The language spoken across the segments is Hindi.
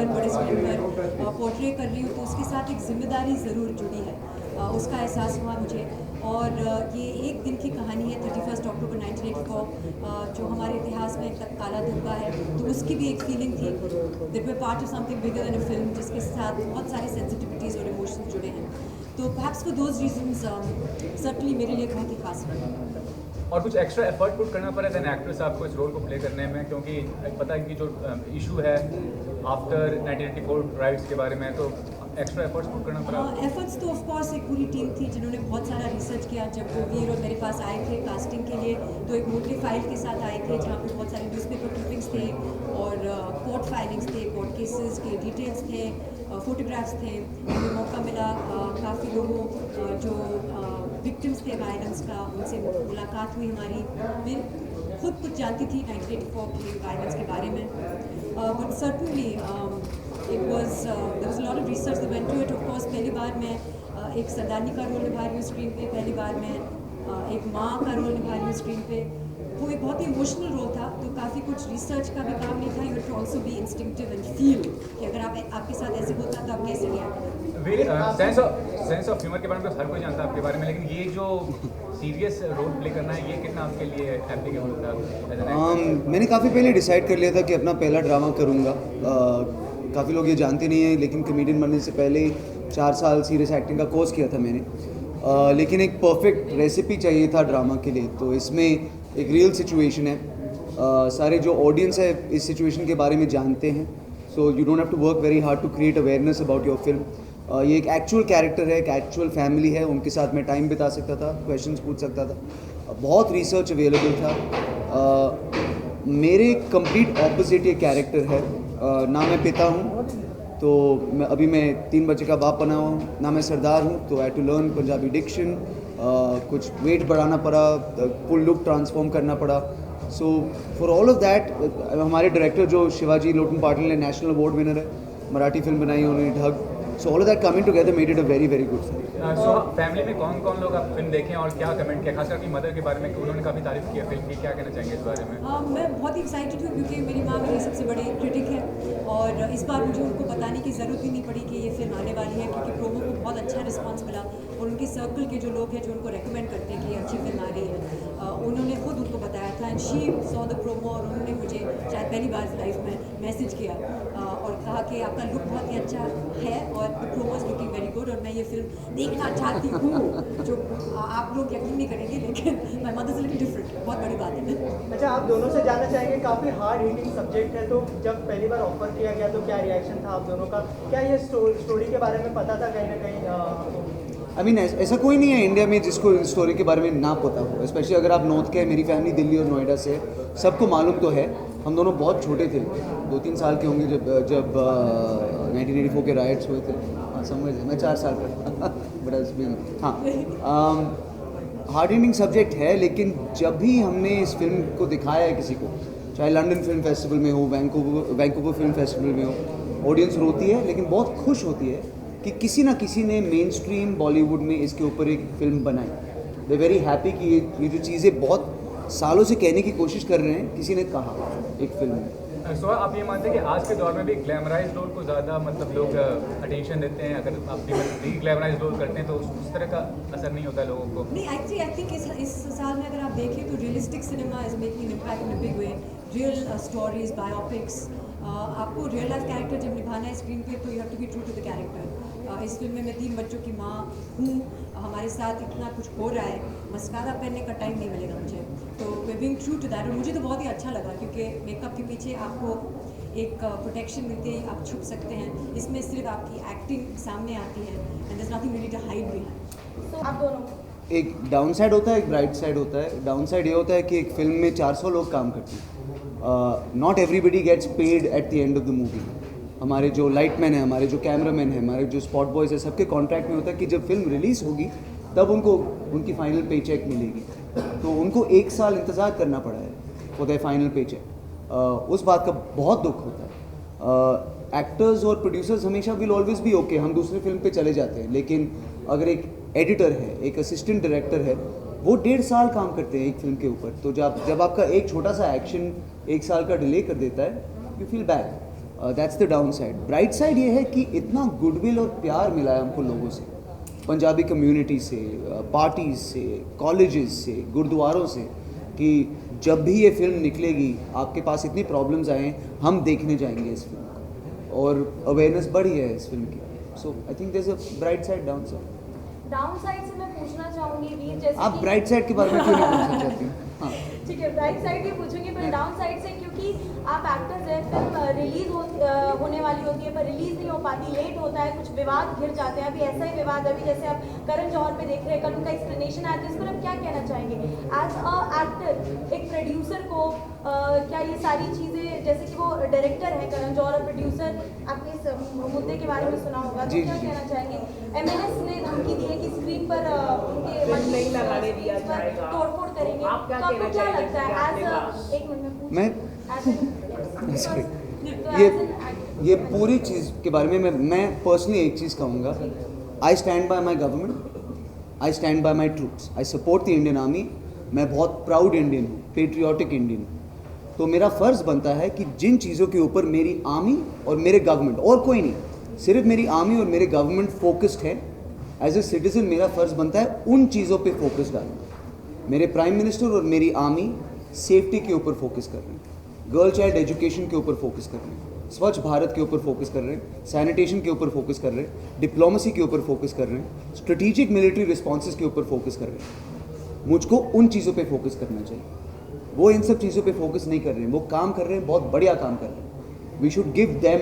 कैरेक्टर बड़े स्क्रीन पर पोर्ट्रे कर रही हूँ तो उसके साथ एक जिम्मेदारी ज़रूर जुड़ी है। उसका एहसास हुआ मुझे। और ये एक दिन की कहानी है 31 अक्टूबर 1984, जो हमारे इतिहास में एक काला धब्बा है, तो उसकी भी एक फीलिंग थी that way part of something bigger than a film, जिसके साथ बहुत सारे सेंसिटिविटीज़ और इमोशंस जुड़े हैं। तो perhaps for those reasons certainly मेरे लिए बहुत ही खास है। और कुछ एक्स्ट्रा एफर्ट पुट करना पड़ा था एक्ट्रेस आपको इस रोल को प्ले करने में, क्योंकि पता है कि जो इशू है आफ्टर 1984 राइट्स के बारे में, तो एक्स्ट्रा एफर्ट्स पुट करना पड़ा। एफर्ट्स तो ऑफ कोर्स एक पूरी टीम थी जिन्होंने बहुत सारा रिसर्च किया। जब वो वीर और मेरे पास आए थे कास्टिंग के लिए तो एक मोटी फाइल के साथ आए थे जहाँ पे बहुत सारे न्यूज़पेपर क्लिपिंग्स थे और कोर्ट फाइलिंग्स थे, कोर्ट केसेस के डिटेल्स थे, फोटोग्राफ्स थे। हमें मौका मिला काफ़ी लोगों जो विक्टिम्स थे वायलेंस का, उनसे मुलाकात हुई हमारी। मैं खुद कुछ जानती थी 1984 की वायलेंस के बारे में, but certainly it was there was a lot of research that went to it. Of course पहली बार मैं एक सरदारनी का रोल निभा रही हूँ स्क्रीन पे, पहली बार मैं एक माँ का रोल निभा रही हूँ स्क्रीन पे। वो एक बहुत ही इमोशनल रोल था, तो काफ़ी कुछ रिसर्च का भी काम नहीं था। You have to also be instinctive and feel कि अगर आपके साथ ऐसे होता तो आप कैसे रिएक्ट करें। सेंस ऑफ ह्यूमर के बारे में तो हर कोई जानता है आपके बारे में, लेकिन ये जो सीरियस रोल प्ले करना है, ये कितना आपके लिए एप्लीकेबल था? मैंने काफ़ी पहले डिसाइड कर लिया था कि अपना पहला ड्रामा करूँगा। काफ़ी लोग ये जानते नहीं हैं, लेकिन कमेडियन बनने से पहले 4 साल सीरियस एक्टिंग का कोर्स किया था मैंने। लेकिन एक परफेक्ट रेसिपी चाहिए था ड्रामा के लिए, तो इसमें एक रियल सिचुएशन है। सारे जो ऑडियंस है इस सिचुएशन के बारे में जानते हैं, so you don't have to work very hard to create awareness about your film. ये एक एक्चुअल कैरेक्टर है, एक एक्चुअल फैमिली है, उनके साथ मैं टाइम बिता सकता था, क्वेश्चंस पूछ सकता था, बहुत रिसर्च अवेलेबल था। मेरे कंप्लीट ऑपोजिट ये कैरेक्टर है। ना मैं पिता हूँ, तो मैं 3 बच्चे का बाप बना हूँ, ना मैं सरदार हूँ, तो आई टू लर्न पंजाबी डिक्शन, कुछ वेट बढ़ाना पड़ा, फुल लुक ट्रांसफॉर्म करना पड़ा। So for all of that हमारे डायरेक्टर जो शिवाजी लोटन पाटिल ने नेशनल अवार्ड विनर है, मराठी फिल्म बनाई उन्होंने ढग। So all of that coming together made it a very very good film. So family में कौन कौन लोग आप फिल्म देखें और क्या कमेंट किया, खासकर अपनी मदर के बारे में, उन्होंने काफ़ी तारीफ की है फिल्म की, क्या कहना चाहेंगे इस बारे में? मैं बहुत ही एक्साइटेड हूँ क्योंकि मेरी माँ मेरी सबसे बड़ी क्रिटिक है और इस बार मुझे उनको बताने की ज़रूरत ही नहीं पड़ी कि ये फिल्म आने वाली है, क्योंकि प्रोमो को बहुत अच्छा रिस्पांस मिला और उनके सर्कल के जो लोग हैं जो उनको रेकमेंड करते हैं कि ये अच्छी फिल्म आ रही है, उन्होंने खुद उनको बताया था। And she saw the promo और उन्होंने मुझे शायद पहली बार लाइफ में मैसेज किया और कहा कि आपका लुक बहुत ही अच्छा है और the promo is looking very good और मैं ये फिल्म देखना चाहती हूँ। जो आप लोग यकीन नहीं करेंगे, लेकिन my mother is little different, बहुत बड़ी बात है। अच्छा, आप दोनों से जानना चाहेंगे, काफ़ी हार्ड हिटिंग सब्जेक्ट है, तो जब पहली बार ऑफर किया गया तो क्या रिएक्शन था आप दोनों का? क्या ये स्टोरी के बारे में पता था कहीं ना कहीं? आई मीन ऐसा कोई नहीं है इंडिया में जिसको इस स्टोरी के बारे में ना पता हो, स्पेशली अगर आप नॉर्थ के हैं। मेरी फैमिली दिल्ली और नोएडा से, सबको मालूम तो है। हम दोनों बहुत छोटे थे, 2-3 साल के होंगे जब 1984 के राइट्स हुए थे। हाँ समझ, मैं 4 साल का बट हाँ हार्ड हिटिंग सब्जेक्ट है, लेकिन जब भी हमने इस फिल्म को दिखाया है किसी को, चाहे लंदन फिल्म फेस्टिवल में हो, वैंकूवर फिल्म फेस्टिवल में हो, ऑडियंस रोती है लेकिन बहुत खुश होती है कि किसी ना किसी ने मेन स्ट्रीम बॉलीवुड में इसके ऊपर एक फिल्म बनाई। दे वेरी हैप्पी कि ये जो चीज़ें बहुत सालों से कहने की कोशिश कर रहे हैं, किसी ने कहा एक फिल्म में। सो आप ये मानते हैं कि आज के दौर में भी ग्लैमराइज रोल को ज़्यादा लोग अटेंशन देते हैं? अगर आप डी ग्लैमराइज रोल करते हैं तो उस तरह का असर नहीं होता है लोगों को? नहीं, एक्चुअली आई थिंक इस साल में अगर आप देखें तो realistic cinema is making impact in a big way. Real stories, biopics, आपको रियल लाइफ कैरेक्टर जब निभाना है स्क्रीन पे तो you have to be true to the character. इस फिल्म में मैं 3 बच्चों की माँ हूँ, हमारे साथ इतना कुछ हो रहा है, मस्कारा पहनने का टाइम नहीं मिलेगा मुझे, तो we being true to that. और मुझे तो बहुत ही अच्छा लगा क्योंकि मेकअप के पीछे आपको एक प्रोटेक्शन मिलती है, आप छुप सकते हैं। इसमें सिर्फ आपकी एक्टिंग सामने आती है and there is nothing really to hide behind. तो आप दोनों, एक डाउन साइड होता है, एक ब्राइट साइड होता है। डाउन साइड ये होता है कि एक फिल्म में 400 लोग काम करते हैं। Not everybody gets paid at the end of the movie. हमारे जो लाइटमैन है, हमारे जो कैमरामैन है, हमारे जो स्पॉट बॉयज़ है, सबके कॉन्ट्रैक्ट में होता है कि जब फिल्म रिलीज़ होगी तब उनको उनकी फाइनल पे चेक मिलेगी। तो उनको 1 साल इंतज़ार करना पड़ा है फॉर द फाइनल पे चेक। उस बात का बहुत दुख होता है। एक्टर्स और प्रोड्यूसर्स हमेशा विल ऑलवेज भी ओके, हम दूसरी फिल्म पे चले जाते हैं, लेकिन अगर एक एडिटर है, एक असिस्टेंट डायरेक्टर है, वो 1.5 साल काम करते हैं एक फिल्म के ऊपर। तो जब आपका एक छोटा सा एक्शन 1 साल का डिले कर देता है, you feel bad. That's the down side. Bright side ये है कि इतना गुडविल और प्यार मिला है हमको लोगों से, पंजाबी कम्युनिटी से, पार्टीज से, कॉलेजेस से, गुरुद्वारों से, कि जब भी ये फिल्म निकलेगी आपके पास इतनी प्रॉब्लम्स आए हैं, हम देखने जाएंगे इस फिल्म को, और अवेयरनेस बढ़ी है इस फिल्म की। So I think there is a bright side, down side. Down side से मैं पूछना चाहूंगी वीर, जैसे आप ब्राइट साइड के बारे में क्यों नहीं पूछना चाहती? हाँ ठीक है, ब्राइट साइड ही पूछूंगी, पर डाउन साइड से क्योंकि आप एक्टर्स हैं, फिल्म रिलीज होने वाली होती है पर रिलीज नहीं हो पाती, लेट होता है, कुछ विवाद घिर जाते हैं। अभी ऐसा ही विवाद अभी जैसे आप करण जौहर पे देख रहे हैं, कल उनका एक्सप्लेनेशन आया, तो इस पर आप क्या कहना चाहेंगे एज अ एक्टर, एक प्रोड्यूसर को क्या ये सारी चीज़ें, जैसे कि वो डायरेक्टर है करण जौहर और प्रोड्यूसर, आपने इस मुद्दे के बारे में सुना होगा, तो क्या कहना चाहेंगे? MNS ने धमकी दी है कि स्क्रीन पर उनके नहीं लगाने दिया जाएगा, तोड़फोड़ करेंगे, आप क्या तो आपको कहना क्या चाहेंगे? लगता है एज एक मिनट में मैं ये पूरी चीज़ के बारे में मैं पर्सनली एक चीज़ कहूँगा, I stand by my government, I stand by my troops, I support the Indian army. मैं बहुत प्राउड इंडियन हूँ, पेट्रियाटिक इंडियन हूँ, तो मेरा फ़र्ज़ बनता है कि जिन चीज़ों के ऊपर मेरी आर्मी और मेरे गवर्नमेंट, और कोई नहीं, सिर्फ मेरी आर्मी और मेरे गवर्नमेंट फोकस्ड है, एज ए सिटीज़न मेरा फ़र्ज़ बनता है उन चीज़ों पे फोकस डालना। मेरे प्राइम मिनिस्टर और मेरी आर्मी सेफ्टी के ऊपर फोकस कर रहे हैं, गर्ल चाइल्ड एजुकेशन के ऊपर फोकस कर रहे हैं, स्वच्छ भारत के ऊपर फोकस कर रहे हैं, सैनिटेशन के ऊपर फोकस कर रहे हैं, डिप्लोमेसी के ऊपर फोकस कर रहे हैं, स्ट्रेटेजिक मिलिट्री रिस्पॉन्सेज के ऊपर फोकस कर रहे हैं। मुझको उन चीज़ों पे फोकस करना चाहिए, वो इन सब चीज़ों पे फोकस नहीं कर रहे हैं, वो काम कर रहे हैं, बहुत बढ़िया काम कर रहे हैं। We should give them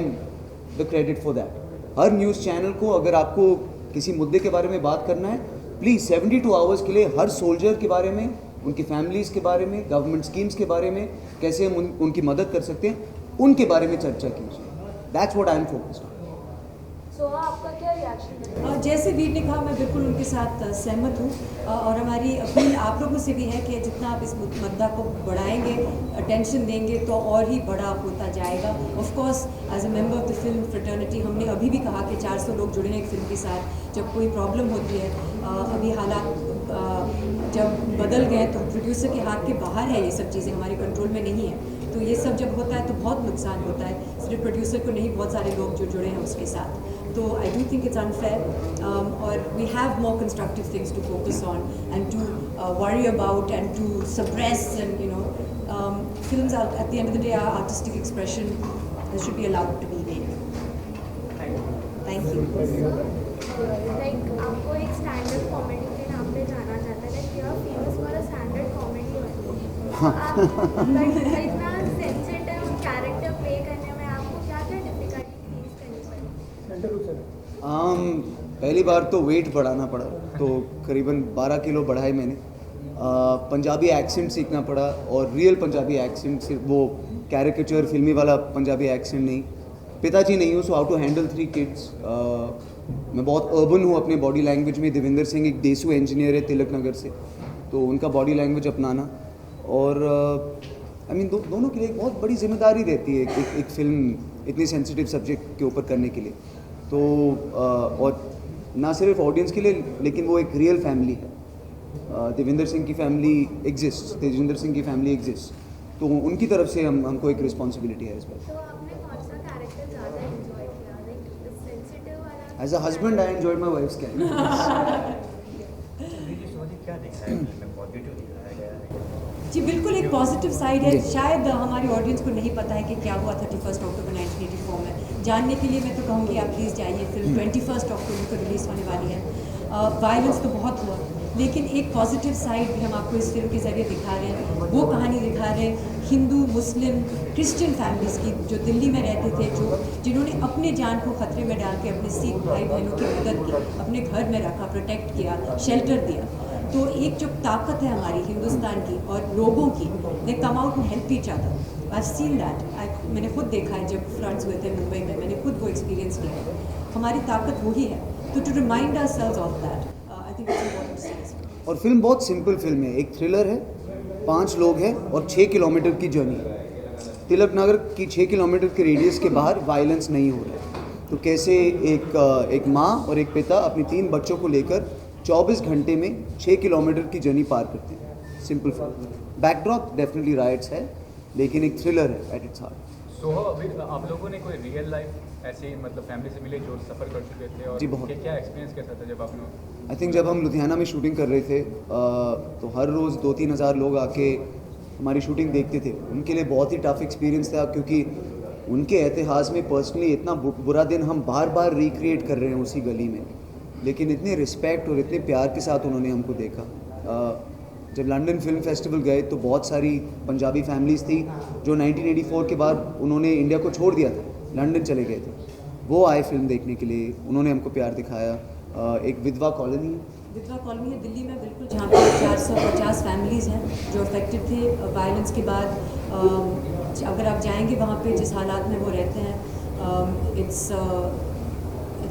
the credit for that. हर न्यूज़ चैनल को अगर आपको किसी मुद्दे के बारे में बात करना है, प्लीज़ 72 आवर्स के लिए हर सोल्जर के बारे में, उनकी फैमिलीज़ के बारे में, गवर्नमेंट स्कीम्स के बारे में, कैसे हम उनकी मदद कर सकते हैं, उनके बारे में चर्चा कीजिए। That's what I am focused on. So आपका क्या रिएक्शन है? जैसे वीर ने कहा, मैं बिल्कुल उनके साथ सहमत हूँ, और हमारी अपील आप लोगों से भी है कि जितना आप इस मुद्दा को बढ़ाएंगे, अटेंशन देंगे, तो और ही बड़ा होता जाएगा। Of course as a member of the film fraternity हमने अभी भी कहा कि 400 लोग जुड़े हैं एक फिल्म के साथ। जब कोई प्रॉब्लम होती है, अभी हालात जब बदल गए, तो प्रोड्यूसर के हाथ के बाहर है, ये सब चीज़ें हमारे कंट्रोल में नहीं है, तो ये सब जब होता है तो बहुत नुकसान होता है, सिर्फ प्रोड्यूसर को नहीं, बहुत सारे लोग जो जुड़े हैं उसके साथ। तो I do think it's unfair, और we have more constructive things to focus on and to worry about and to suppress, and films at the end of the day are artistic expression, this should be allowed to be there. Thank you. Like आपको एक स्टैंडर्ड कॉमेडी के नाम पे जाना जाता है, like you are famous for a standard comedy only. इतना सेंसिटिव कैरेक्टर प्ले करने में आपको क्या क्या डिफिकल्टी फेस करनी पड़ी? पहली बार तो वेट बढ़ाना पड़ा, तो करीबन 12 किलो बढ़ाए मैंने। पंजाबी एक्सेंट सीखना पड़ा, और रियल पंजाबी एक्सेंट, सिर्फ वो कैरिकेचर फिल्मी वाला पंजाबी एक्सेंट नहीं। पिताजी नहीं हूँ, so how to handle 3 kids. मैं बहुत अर्बन हूँ अपने बॉडी लैंग्वेज में। देवेंद्र सिंह एक देसू इंजीनियर है तिलक नगर से, तो उनका बॉडी लैंग्वेज अपनाना, और आई मीन दोनों के लिए एक बहुत बड़ी जिम्मेदारी रहती है एक फिल्म इतनी सेंसिटिव सब्जेक्ट के ऊपर करने के लिए। तो और ना सिर्फ ऑडियंस के लिए, लेकिन वो एक रियल फैमिली है। देवेंद्र सिंह की फैमिली एग्जिस्ट, तेजिंदर सिंह की फैमिली एग्जिस्ट, तो उनकी तरफ से हमको एक रिस्पॉन्सिबिलिटी है इस पर। तो आपने कौन सा कैरेक्टर ज़्यादा एंजॉय किया, लाइक सेंसिटिव वाला? As a husband I enjoyed my wife's character. क्या दिखा है फिल्म में? पॉजिटिव दिखाया गया है? जी बिल्कुल, एक पॉजिटिव साइड है। शायद हमारी ऑडियंस को नहीं पता है कि क्या हुआ 31 अक्टूबर 1984 में। जानने के लिए मैं तो कहूँगी आप प्लीज़ जाइए, फिल्म 21 अक्टूबर को रिलीज़ होने वाली है। वायलेंस तो बहुत हुआ, लेकिन एक पॉजिटिव साइड भी हम आपको इस फिल्म के ज़रिए दिखा रहे हैं। वो कहानी दिखा रहे हैं हिंदू, मुस्लिम, क्रिश्चियन फैमिलीज़ की, जो दिल्ली में रहते थे, जिन्होंने अपने जान को ख़तरे में डाल के अपने सिख भाई बहनों की मदद की, अपने घर में रखा, प्रोटेक्ट किया, शेल्टर दिया। तो एक जो ताकत है हमारी हिंदुस्तान की और लोगों की, they come out to help each other. I seen that, मैंने खुद देखा है जब फ्लड्स हुए थे मुंबई में, मैंने खुद वो एक्सपीरियंस किया है। हमारी ताकत वही है, तो to remind ourselves of that, I think it's important to say. और फिल्म बहुत सिंपल फिल्म है, एक थ्रिलर है, 5 लोग हैं और 6 किलोमीटर की जर्नी है। तिलक नगर की 6 किलोमीटर के रेडियस के बाहर वायलेंस नहीं हो रहा है, तो कैसे एक माँ और एक पिता अपनी 3 बच्चों को लेकर 24 घंटे में 6 किलोमीटर की जर्नी पार करते हैं। Simple film, backdrop definitely rights है, लेकिन एक थ्रिलर है एट इट्स हार्ट। सो अभी आप लोगों ने कोई रियल लाइफ ऐसी मतलब फैमिली से मिले जो सफ़र कर चुके थे और जी, बहुत। क्या एक्सपीरियंस कैसा था जब आपने आई थिंक जब हम लुधियाना में शूटिंग कर रहे थे तो हर रोज़ 2-3 हज़ार लोग आके हमारी शूटिंग देखते थे। उनके लिए बहुत ही टफ एक्सपीरियंस था, क्योंकि उनके इतिहास में पर्सनली इतना बुरा दिन हम बार बार रिक्रिएट कर रहे हैं उसी गली में, लेकिन इतने रिस्पेक्ट और इतने प्यार के साथ उन्होंने हमको देखा। जब लंदन फिल्म फेस्टिवल गए तो बहुत सारी पंजाबी फैमिलीज़ थी जो 1984 के बाद उन्होंने इंडिया को छोड़ दिया था, लंदन चले गए थे, वो आए फिल्म देखने के लिए, उन्होंने हमको प्यार दिखाया। एक विधवा कॉलोनी है दिल्ली में, बिल्कुल, जहाँ पे 450 फैमिलीज़ हैं जो अफेक्टेड थे वायलेंस के बाद। अगर आप जाएंगे वहाँ पे जिस हालात में वो रहते हैं, इट्स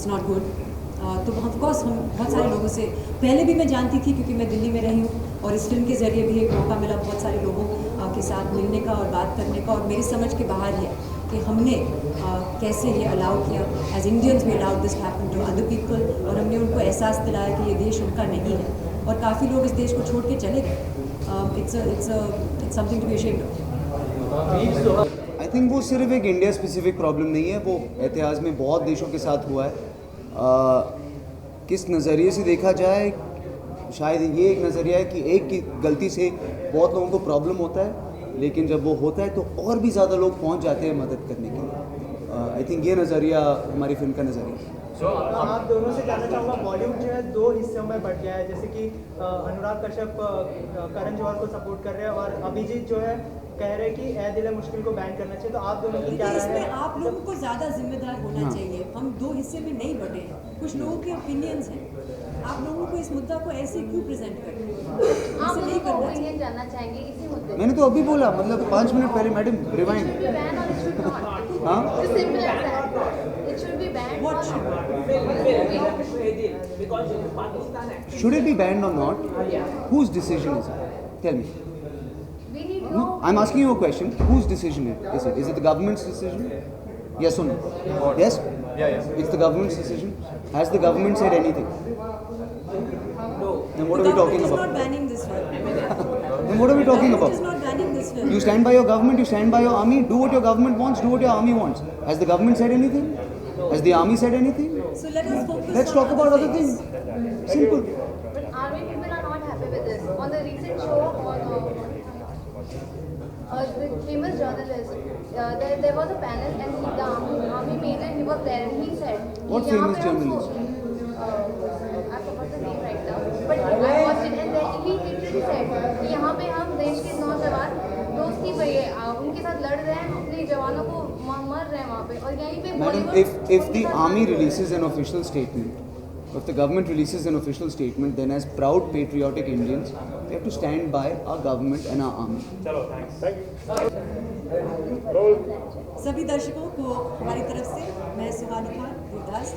नॉट गुड। तो ऑफकोर्स हम बहुत सारे लोगों से पहले भी मैं जानती थी, क्योंकि मैं दिल्ली में रही हूँ, और इस फिल्म के ज़रिए भी एक मौका मिला बहुत सारे लोगों के साथ मिलने का और बात करने का, और मेरी समझ के बाहर है कि हमने कैसे ये अलाउ किया। As Indians we allowed this happen to other people, और हमने उनको एहसास दिलाया कि ये देश उनका नहीं है, और काफ़ी लोग इस देश को छोड़ के चले गए। It's something to be ashamed of. I think वो सिर्फ एक इंडिया स्पेसिफिक प्रॉब्लम नहीं है, वो इतिहास में बहुत देशों के साथ हुआ है। किस नज़रिए से देखा जाए, शायद ये एक नज़रिया है कि एक की गलती से बहुत लोगों को प्रॉब्लम होता है, लेकिन जब वो होता है तो और भी ज़्यादा लोग पहुंच जाते हैं मदद करने के लिए। आई थिंक ये नज़रिया हमारी फिल्म का नज़रिया है। आप दोनों से जानना चाहूँगा, बॉलीवुड जो है 2 हिस्सों में बट गया है, जैसे कि अनुराग कश्यप करण जौहर को सपोर्ट कर रहे हैं और अभिजीत जो है कह रहे हैं कि ए दिल है मुश्किल को बैन करना चाहिए, तो आप दोनों की क्या राय है? इसमें आप लोगों को ज़्यादा जिम्मेदार होना चाहिए। हम 2 हिस्से में नहीं बटे हैं, कुछ लोगों के ओपिनियंस हैं, आप लोगों को इस मुद्दा को ऐसे क्यों प्रेजेंट करते हैं? आप ऐसे नहीं करना चाहिए। ओपिनियन जानना चाहेंगे इसी मुद्दे मैंने तो अभी बोला, मतलब 5 मिनट पहले, मैडम रिवाइंड। हाँ, should it be banned or not? Whose decision is it? Tell me. No, I'm asking you a question. Whose decision is it? Is it the government's decision? Yes or no? Yes? Yeah. It's the government's decision. Has the government said anything? Then what are we talking The government is not about? banning this film. Then what are we talking The government is about? not banning this film. You stand by your government, you stand by your army, do what your government wants, do what your army wants. Has the government said anything? Has the army said anything? So let us focus. Let's on talk about other things. Simple. But army people are not happy with this. On the recent show on the famous journalist, there was a panel and the army major, he was there and he said, What famous journalist? I forgot the name right now, but I watched it and then he literally said कि यहाँ पे हम देश के नौजवान दोस्त की वही उनके साथ लड़ रहे हैं, अपने जवानों को मर रहे हैं वहाँ पे, और यहीं पे Madam, if the army releases an official statement, if the government releases an official statement, then as proud patriotic Indians, we have to stand by our government and our army. सभी दर्शकों को हमारी तरफ से मैं सुहानी खान गुरदास,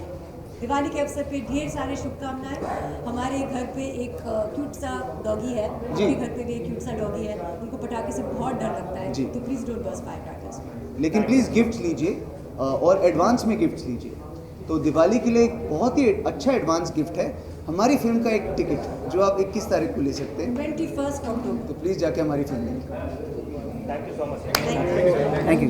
दिवाली के अवसर पे ढेर सारे शुभकामनाएं। हमारे घर पे एक क्यूट सा डॉगी है, जी। आपके घर पे भी एक क्यूट सा डॉगी है, उनको पटाखे से बहुत डर लगता है, जी। तो प्लीज़ डोंट बर्स्ट फायरक्रैकर्स। लेकिन प्लीज़ गिफ्ट लीजिए और एडवांस में गिफ्ट लीजिए। तो दिवाली के लिए एक बहुत ही अच्छा एडवांस गिफ्ट है हमारी फिल्म का एक टिकट, जो आप 21 तारीख को ले सकते हैं। 21 अक्टूबर। तो प्लीज़ जाके हमारी फिल्म देखें। Thank you. Thank you.